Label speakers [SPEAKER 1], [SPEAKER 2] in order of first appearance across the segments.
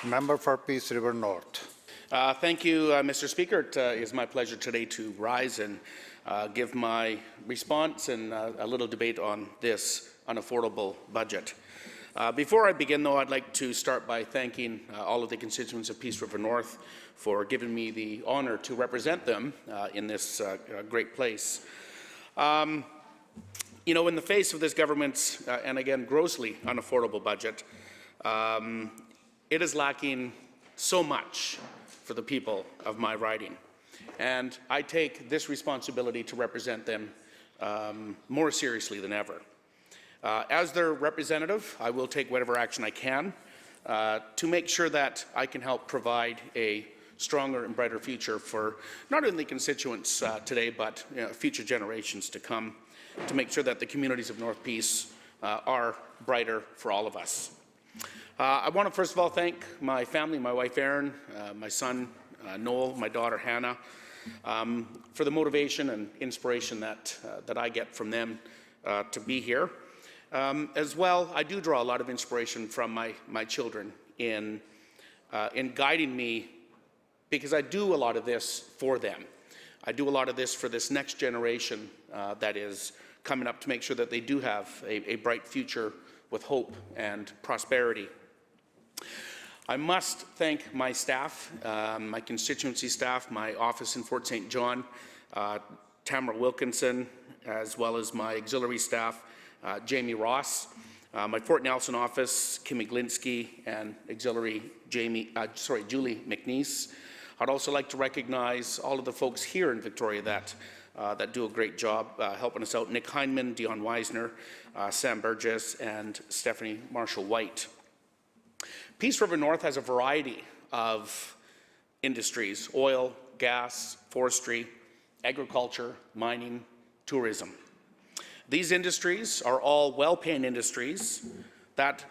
[SPEAKER 1] Member for Peace River North.
[SPEAKER 2] Thank you, Mr. Speaker. It is my pleasure today to rise and give my response and a little debate on this unaffordable budget. Before I begin, though, I'd like to start by thanking all of the constituents of Peace River North for giving me the honour to represent them in this great place. You know, in the face of this government's, and again, grossly unaffordable budget, it is lacking so much for the people of my riding. And I take this responsibility to represent them more seriously than ever. As their representative, I will take whatever action I can to make sure that I can help provide a stronger and brighter future for not only constituents today, but future generations to come, to make sure that the communities of North Peace are brighter for all of us. I want to first of all thank my family, my wife Erin, my son Noel, my daughter Hannah, for the motivation and inspiration that I get from them to be here. As well, I do draw a lot of inspiration from my children in guiding me, because I do a lot of this for them. I do a lot of this for this next generation that is coming up, to make sure that they do have a bright future with hope and prosperity. I must thank my staff, my constituency staff, my office in Fort St. John, Tamara Wilkinson, as well as my auxiliary staff, Jamie Ross, my Fort Nelson office, Kimmy Glinsky, and auxiliary Julie McNeese. I'd also like to recognize all of the folks here in Victoria that do a great job helping us out: Nick Heineman, Dion Weisner, Sam Burgess, and Stephanie Marshall-White. Peace River North has a variety of industries: oil, gas, forestry, agriculture, mining, tourism. These industries are all well-paying industries that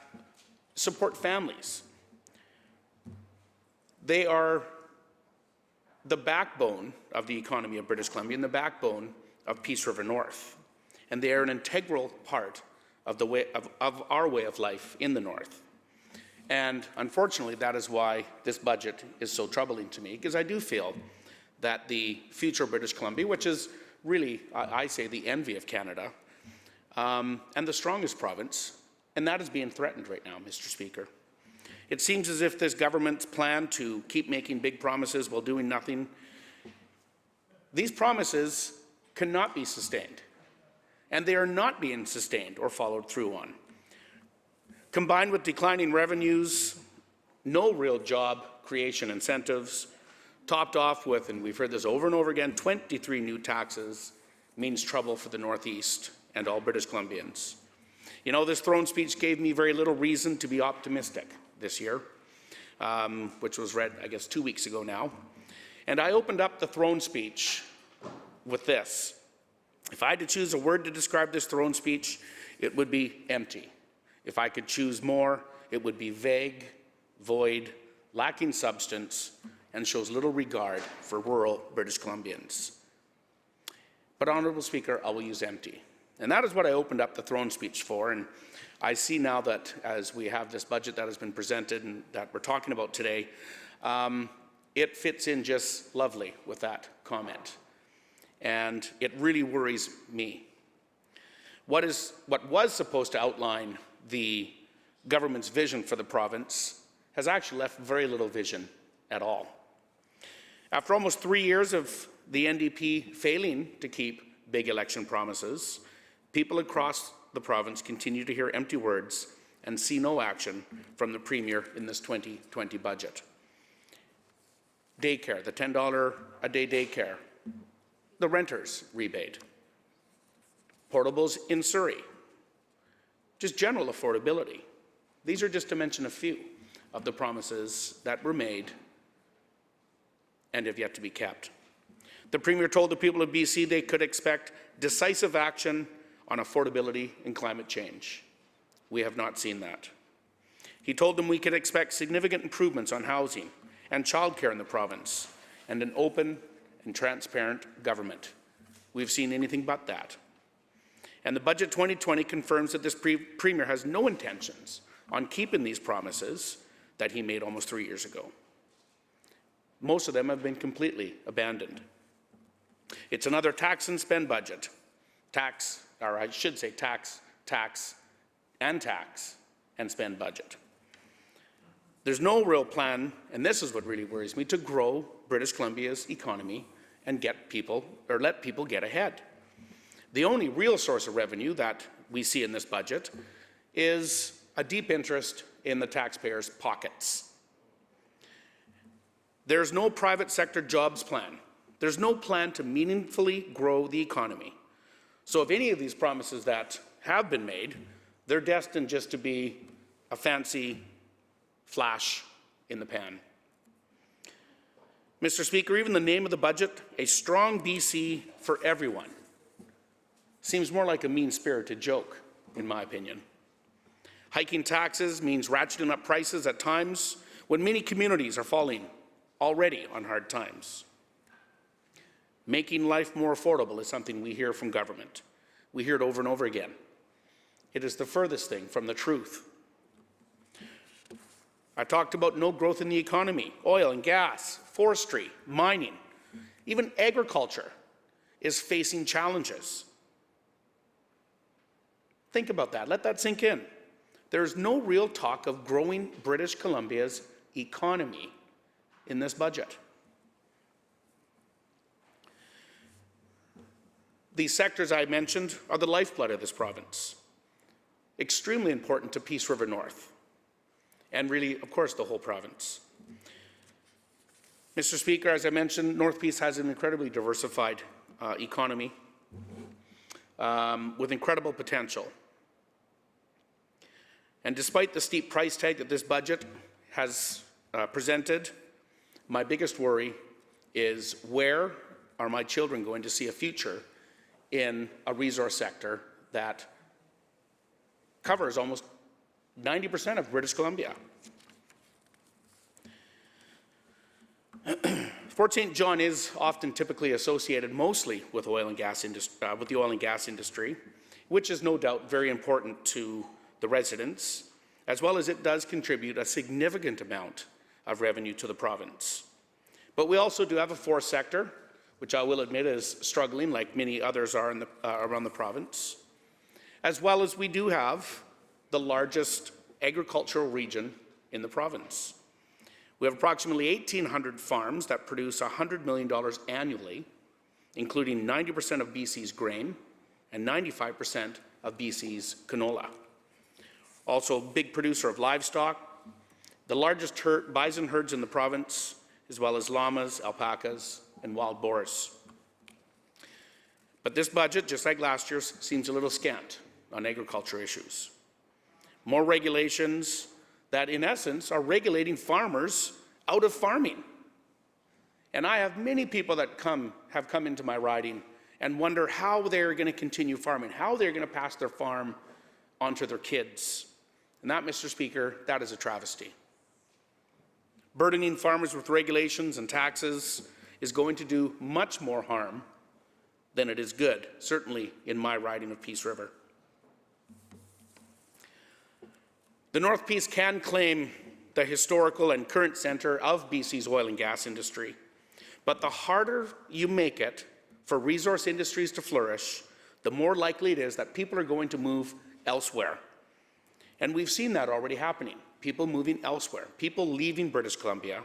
[SPEAKER 2] support families. They are the backbone of the economy of British Columbia and the backbone of Peace River North. And they are an integral part of our way of life in the North. And unfortunately, that is why this budget is so troubling to me, because I do feel that the future of British Columbia, which is really, I say, the envy of Canada, and the strongest province, and that is being threatened right now, Mr. Speaker. It seems as if this government's plan to keep making big promises while doing nothing, these promises cannot be sustained, and they are not being sustained or followed through on. Combined with declining revenues, no real job creation incentives, topped off with, and we've heard this over and over again, 23 new taxes, means trouble for the Northeast and all British Columbians. You know, this throne speech gave me very little reason to be optimistic this year, which was read, I guess, 2 weeks ago now. And I opened up the throne speech with this. If I had to choose a word to describe this throne speech, it would be empty. If I could choose more, it would be vague, void, lacking substance, and shows little regard for rural British Columbians. But, Honourable Speaker, I will use empty. And that is what I opened up the throne speech for. And I see now that as we have this budget that has been presented and that we're talking about today, it fits in just lovely with that comment. And it really worries me. What was supposed to outline the government's vision for the province has actually left very little vision at all. After almost 3 years of the NDP failing to keep big election promises, people across the province continue to hear empty words and see no action from the Premier in this 2020 budget. Daycare, the $10 a day daycare, the renters rebate, portables in Surrey, just general affordability. These are just to mention a few of the promises that were made and have yet to be kept. The Premier told the people of BC they could expect decisive action on affordability and climate change. We have not seen that. He told them we could expect significant improvements on housing and childcare in the province and an open and transparent government. We've seen anything but that. And the Budget 2020 confirms that this Premier has no intentions on keeping these promises that he made almost 3 years ago. Most of them have been completely abandoned. It's another tax and spend budget. Tax, or I should say tax, and spend budget. There's no real plan, and this is what really worries me, to grow British Columbia's economy and let people get ahead. The only real source of revenue that we see in this budget is a deep interest in the taxpayers' pockets. There's no private sector jobs plan. There's no plan to meaningfully grow the economy. So if any of these promises that have been made, they're destined just to be a fancy flash in the pan. Mr. Speaker, even the name of the budget, A Strong BC for Everyone, seems more like a mean-spirited joke, in my opinion. Hiking taxes means ratcheting up prices at times when many communities are falling already on hard times. Making life more affordable is something we hear from government. We hear it over and over again. It is the furthest thing from the truth. I talked about no growth in the economy. Oil and gas, forestry, mining, even agriculture is facing challenges. Think about that. Let that sink in. There's no real talk of growing British Columbia's economy in this budget. These sectors I mentioned are the lifeblood of this province. Extremely important to Peace River North, and really, of course, the whole province. Mr. Speaker, as I mentioned, North Peace has an incredibly diversified economy with incredible potential. And despite the steep price tag that this budget has presented, my biggest worry is where are my children going to see a future in a resource sector that covers almost 90% of British Columbia. Fort St. John is often typically associated mostly with the oil and gas industry, which is no doubt very important to the residents, as well as it does contribute a significant amount of revenue to the province. But we also do have a forest sector, which I will admit is struggling like many others are around the province, as well as we do have the largest agricultural region in the province. We have approximately 1,800 farms that produce $100 million annually, including 90% of BC's grain and 95% of BC's canola. Also a big producer of livestock, the largest bison herds in the province, as well as llamas, alpacas, and wild boars. But this budget, just like last year's, seems a little scant on agriculture issues. More regulations that, in essence, are regulating farmers out of farming. And I have many people that have come into my riding and wonder how they're going to continue farming, how they're going to pass their farm onto their kids. And that, Mr. Speaker, that is a travesty. Burdening farmers with regulations and taxes is going to do much more harm than it is good, certainly in my riding of Peace River. The North Peace can claim the historical and current center of BC's oil and gas industry, but the harder you make it for resource industries to flourish, the more likely it is that people are going to move elsewhere. And we've seen that already happening. People moving elsewhere, people leaving British Columbia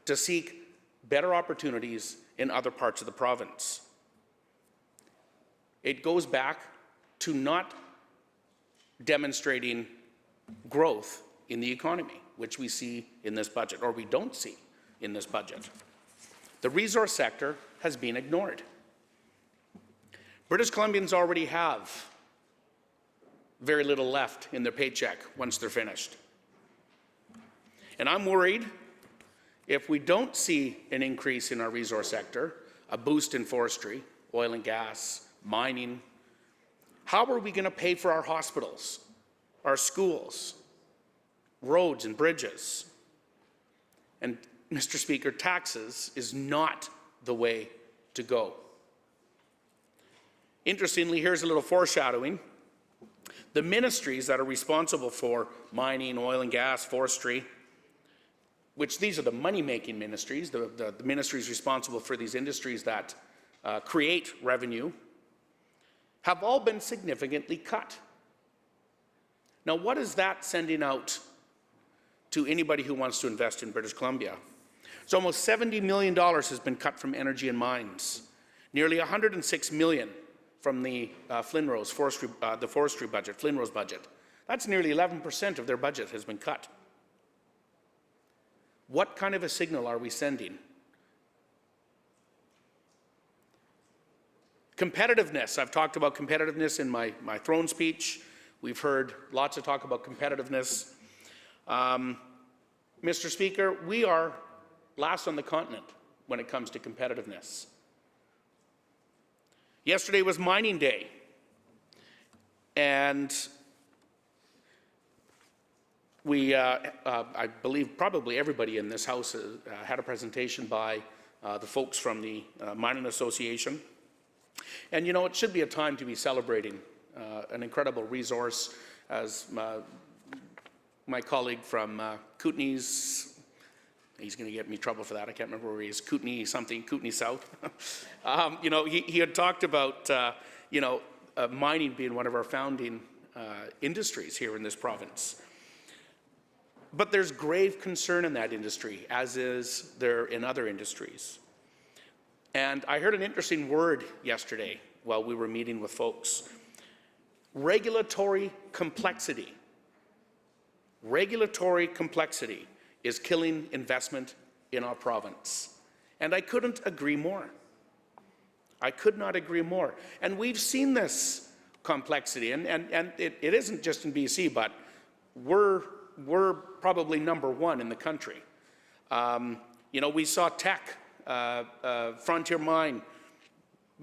[SPEAKER 2] to seek better opportunities in other parts of the province. It goes back to not demonstrating growth in the economy, which we see in this budget, or we don't see in this budget. The resource sector has been ignored. British Columbians already have very little left in their paycheck once they're finished. And I'm worried if we don't see an increase in our resource sector, a boost in forestry, oil and gas, mining, how are we going to pay for our hospitals, our schools, roads and bridges? And Mr. Speaker, taxes is not the way to go. Interestingly, here's a little foreshadowing. The ministries that are responsible for mining, oil and gas, forestry, which these are the money-making ministries, the ministries responsible for these industries that create revenue, have all been significantly cut. Now, what is that sending out to anybody who wants to invest in British Columbia? So almost $70 million has been cut from energy and mines, nearly $106 million from the forestry budget, Flinrose budget. That's nearly 11% of their budget has been cut. What kind of a signal are we sending? Competitiveness. I've talked about competitiveness in my throne speech. We've heard lots of talk about competitiveness. Mr. Speaker, we are last on the continent when it comes to competitiveness. Yesterday was mining day, and I believe probably everybody in this House had a presentation by the folks from the Mining Association. And you know, it should be a time to be celebrating an incredible resource, as my colleague from Kootenays, he's going to get me in trouble for that, I can't remember where he is, Kootenay something, Kootenay South. You know, he had talked about, you know, mining being one of our founding industries here in this province. But there's grave concern in that industry, as is there in other industries. And I heard an interesting word yesterday while we were meeting with folks. Regulatory complexity. Regulatory complexity is killing investment in our province. And I couldn't agree more. I could not agree more. And we've seen this complexity, and it isn't just in BC, but we're probably #1 in the country. You know, we saw Teck, Frontier Mine,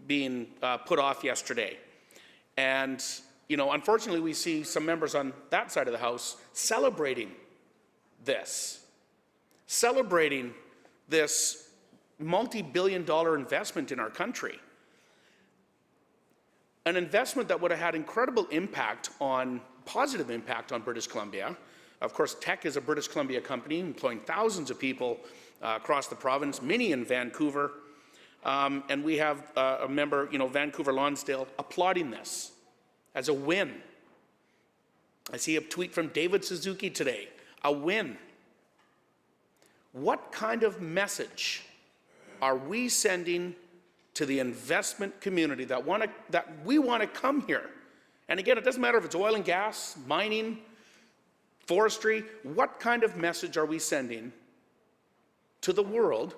[SPEAKER 2] being put off yesterday. And, you know, unfortunately, we see some members on that side of the House celebrating this multi-billion-dollar investment in our country. An investment that would have had incredible impact positive impact on British Columbia. Of course, Teck is a British Columbia company employing thousands of people across the province, many in Vancouver. And we have a member, you know, Vancouver Lonsdale, applauding this as a win. I see a tweet from David Suzuki today, a win. What kind of message are we sending to the investment community that we want to come here? And again, it doesn't matter if it's oil and gas, mining, forestry. What kind of message are we sending to the world?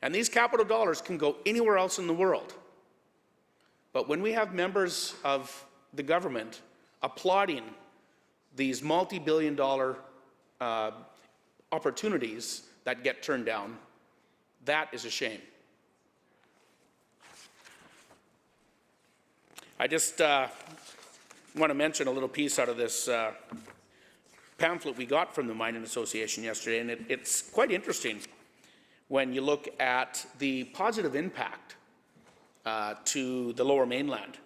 [SPEAKER 2] And these capital dollars can go anywhere else in the world. But when we have members of the government applauding these multi-billion-dollar opportunities that get turned down, that is a shame. I just want to mention a little piece out of this pamphlet we got from the Mining Association yesterday, and it's quite interesting when you look at the positive impact to the Lower Mainland.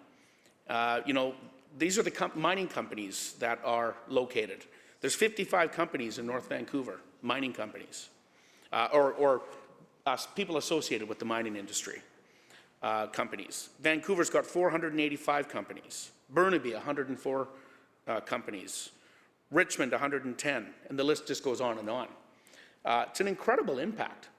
[SPEAKER 2] You know, these are the mining companies that are located. There's 55 companies in North Vancouver, mining companies, or people associated with the mining industry companies. Vancouver's got 485 companies. Burnaby, 104 companies. Richmond, 110, and the list just goes on and on. It's an incredible impact.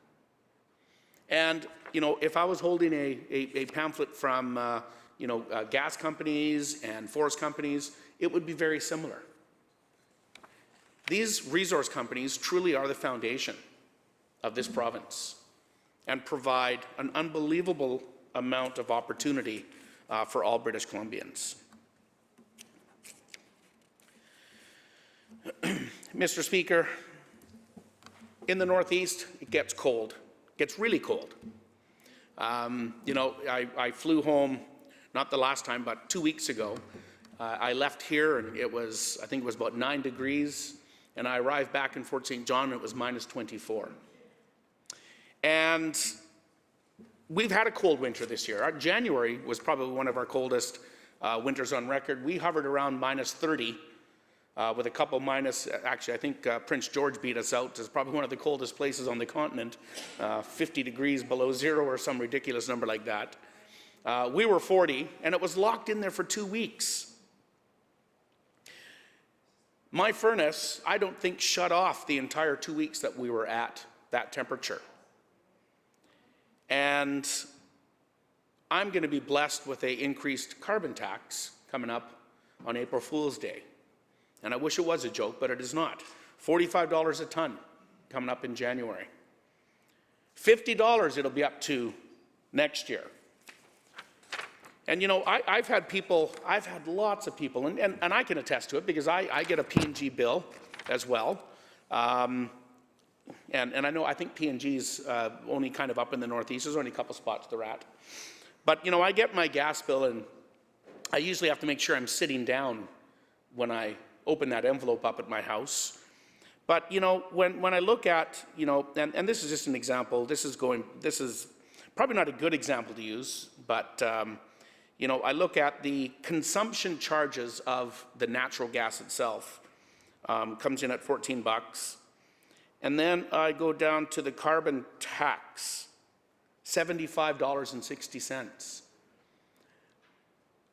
[SPEAKER 2] And, you know, if I was holding a pamphlet from, you know, gas companies and forest companies, it would be very similar. These resource companies truly are the foundation of this province and provide an unbelievable amount of opportunity for all British Columbians. Mr. Speaker, in the Northeast, it gets cold. It gets really cold. You know, I flew home, not the last time, but 2 weeks ago. I left here and it was, I think it was about 9 degrees, and I arrived back in Fort St. John and it was -24. And we've had a cold winter this year. Our January was probably one of our coldest winters on record. We hovered around -30 with a couple minus, actually I think Prince George beat us out. It's probably one of the coldest places on the continent, 50 degrees below zero or some ridiculous number like that. We were 40, and it was locked in there for 2 weeks. My furnace, I don't think, shut off the entire 2 weeks that we were at that temperature. And I'm going to be blessed with an increased carbon tax coming up on April Fool's Day. And I wish it was a joke, but it is not. $45 a ton coming up in January. $50 it'll be up to next year. And you know, I've had lots of people, and I can attest to it because I get a P&G bill as well. And I think P&G's only kind of up in the Northeast. There's only a couple spots they're at. But you know, I get my gas bill, and I usually have to make sure I'm sitting down when I open that envelope up at my house. But you know, when I look at, you know, and this is just an example. This is probably not a good example to use, but you know, I look at the consumption charges of the natural gas itself, comes in at $14. And then I go down to the carbon tax, $75.60.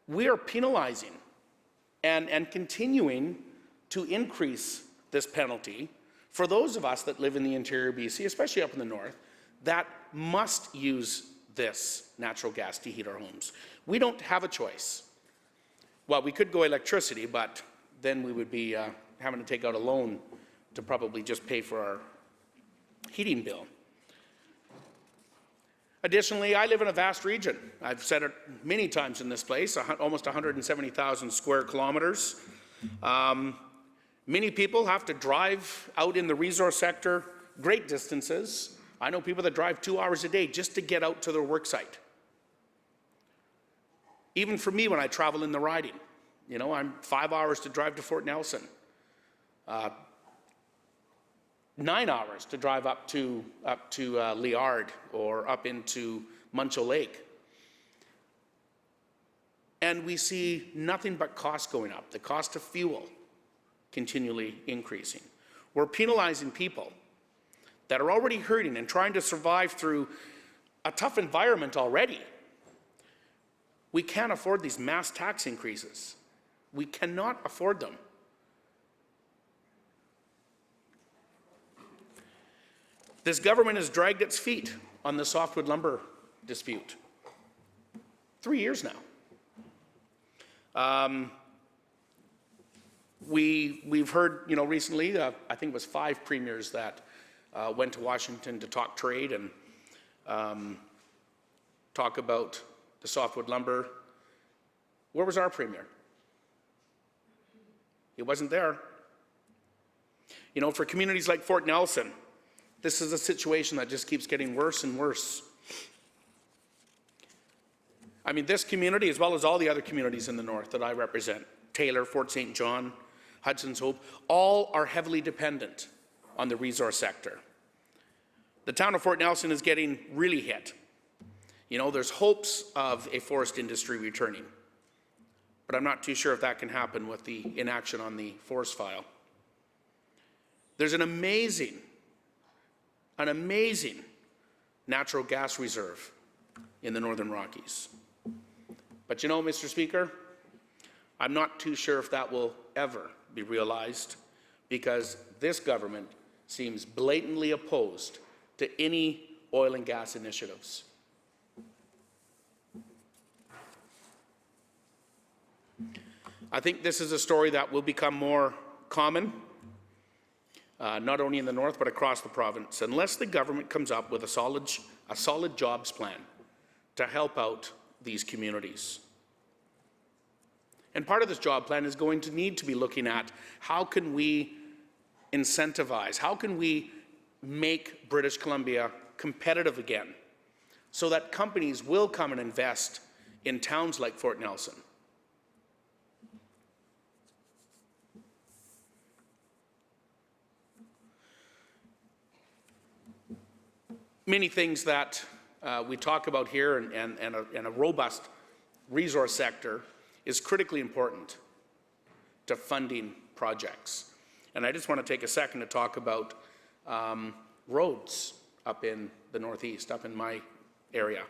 [SPEAKER 2] We are penalizing and continuing to increase this penalty for those of us that live in the interior BC, especially up in the north, that must use this natural gas to heat our homes. We don't have a choice. Well, we could go electricity, but then we would be having to take out a loan to probably just pay for our heating bill. Additionally, I live in a vast region. I've said it many times in this place, almost 170,000 square kilometers. Many people have to drive out in the resource sector great distances. I know people that drive 2 hours a day just to get out to their work site. Even for me, when I travel in the riding, you know, I'm 5 hours to drive to Fort Nelson, 9 hours to drive up to Liard or up into Muncho Lake. And we see nothing but costs going up, the cost of fuel continually increasing. We're penalizing people that are already hurting and trying to survive through a tough environment already. We can't afford these mass tax increases. We cannot afford them. This government has dragged its feet on the softwood lumber dispute. 3 years now. We've heard, you know, recently, I think it was 5 premiers that went to Washington to talk trade and talk about the softwood lumber. Where was our premier? He wasn't there. You know, for communities like Fort Nelson, this is a situation that just keeps getting worse and worse. I mean, this community, as well as all the other communities in the north that I represent, Taylor, Fort St. John, Hudson's Hope, all are heavily dependent on the resource sector. The town of Fort Nelson is getting really hit. You know, there's hopes of a forest industry returning, but I'm not too sure if that can happen with the inaction on the forest file. There's an amazing natural gas reserve in the Northern Rockies. But you know, Mr. Speaker, I'm not too sure if that will ever be realized because this government seems blatantly opposed to any oil and gas initiatives. I think this is a story that will become more common, not only in the north but across the province, unless the government comes up with a solid jobs plan to help out these communities. And part of this job plan is going to need to be looking at how can we incentivize, how can we make British Columbia competitive again so that companies will come and invest in towns like Fort Nelson. Many things that we talk about here and a robust resource sector is critically important to funding projects. And I just want to take a second to talk about roads up in the Northeast, up in my area.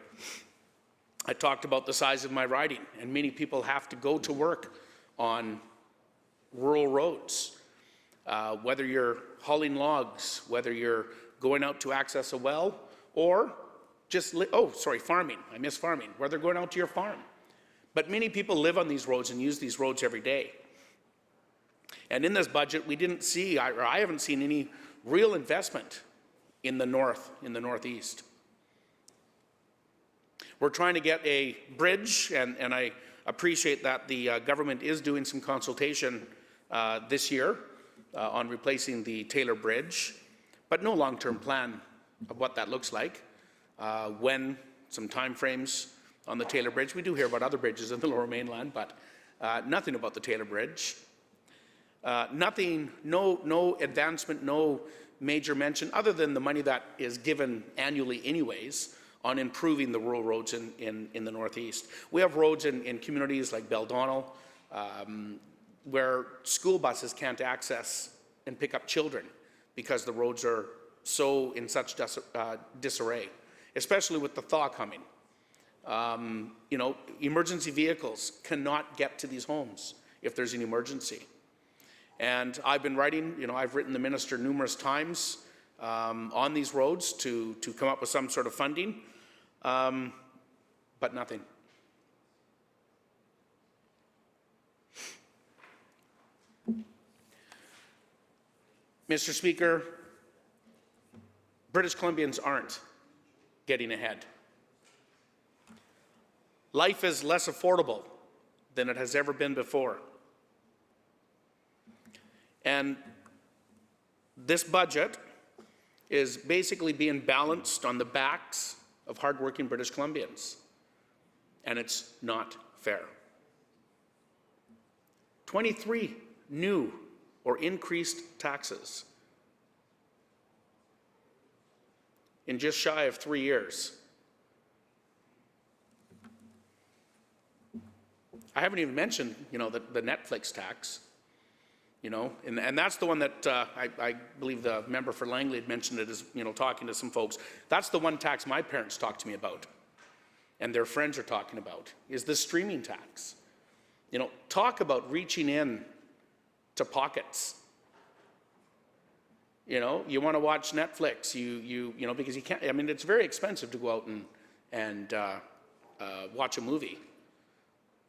[SPEAKER 2] I talked about the size of my riding, and many people have to go to work on rural roads. Whether you're hauling logs, whether you're going out to access a well, or just, farming. I miss farming. Whether going out to your farm. But many people live on these roads and use these roads every day. And in this budget, we didn't see, or I haven't seen any real investment in the Northeast. We're trying to get a bridge, and I appreciate that the government is doing some consultation this year on replacing the Taylor Bridge, but no long-term plan of what that looks like, when, some time frames on the Taylor Bridge. We do hear about other bridges in the Lower Mainland, but nothing about the Taylor Bridge. Nothing, no advancement, no major mention, other than the money that is given annually anyways, on improving the rural roads in the Northeast. We have roads in communities like Beldonald, where school buses can't access and pick up children because the roads are so in such disarray, especially with the thaw coming. Emergency vehicles cannot get to these homes if there's an emergency. And I've been writing, I've written the minister numerous times on these roads to come up with some sort of funding, but nothing. Mr. Speaker, British Columbians aren't getting ahead. Life is less affordable than it has ever been before. And this budget is basically being balanced on the backs of hardworking British Columbians. And it's not fair. 23 new or increased taxes in just shy of 3 years. I haven't even mentioned, the Netflix tax, and that's the one that I believe the member for Langley had mentioned it as, talking to some folks. That's the one tax my parents talked to me about, and their friends are talking about, is the streaming tax. Talk about reaching in to pockets. You want to watch Netflix, because you can't, it's very expensive to go out and watch a movie.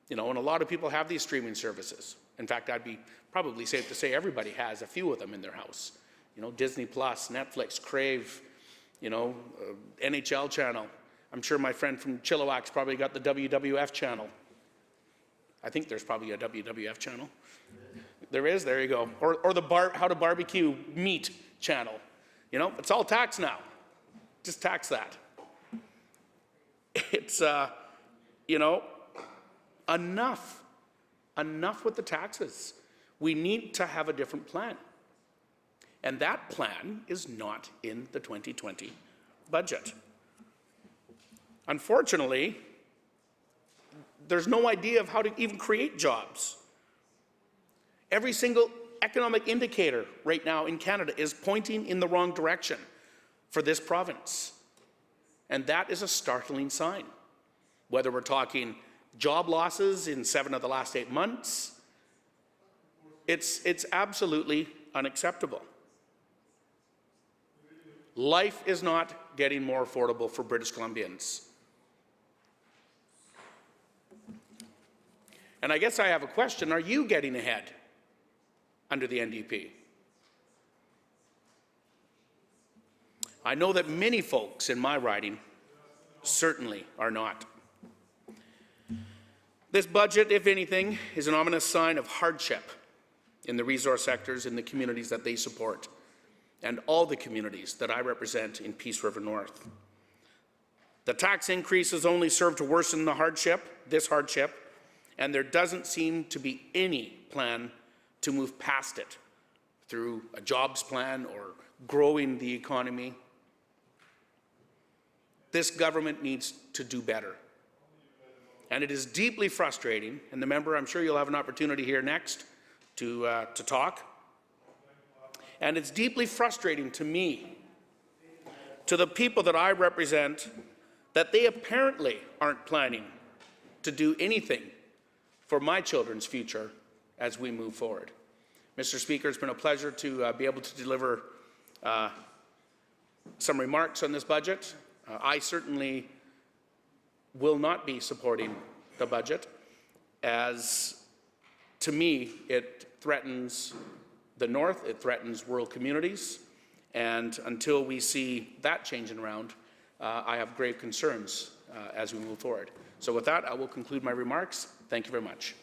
[SPEAKER 2] And a lot of people have these streaming services. In fact, I'd be probably safe to say everybody has a few of them in their house. Disney Plus, Netflix, Crave, NHL channel. I'm sure my friend from Chilliwack's probably got the WWF channel. I think there's probably a WWF channel. There is, there you go. Or the How to Barbecue Meat channel. It's all taxed now. Just tax that. It's, enough with the taxes. We need to have a different plan. And that plan is not in the 2020 budget. Unfortunately, there's no idea of how to even create jobs. Every single economic indicator right now in Canada is pointing in the wrong direction for this province. And that is a startling sign. Whether we're talking job losses in 7 of the last 8 months, it's absolutely unacceptable. Life is not getting more affordable for British Columbians. And I guess I have a question. Are you getting ahead under the NDP? I know that many folks in my riding certainly are not. This budget, if anything, is an ominous sign of hardship in the resource sectors in the communities that they support, and all the communities that I represent in Peace River North. The tax increases only serve to worsen this hardship, and there doesn't seem to be any plan to move past it through a jobs plan or growing the economy. This government needs to do better. And it is deeply frustrating, and the member, I'm sure you'll have an opportunity here next to talk. And it's deeply frustrating to me, to the people that I represent, that they apparently aren't planning to do anything for my children's future as we move forward. Mr. Speaker, it's been a pleasure to be able to deliver some remarks on this budget. I certainly will not be supporting the budget, as to me it threatens the North, it threatens rural communities, and until we see that changing around, I have grave concerns as we move forward. So with that, I will conclude my remarks. Thank you very much.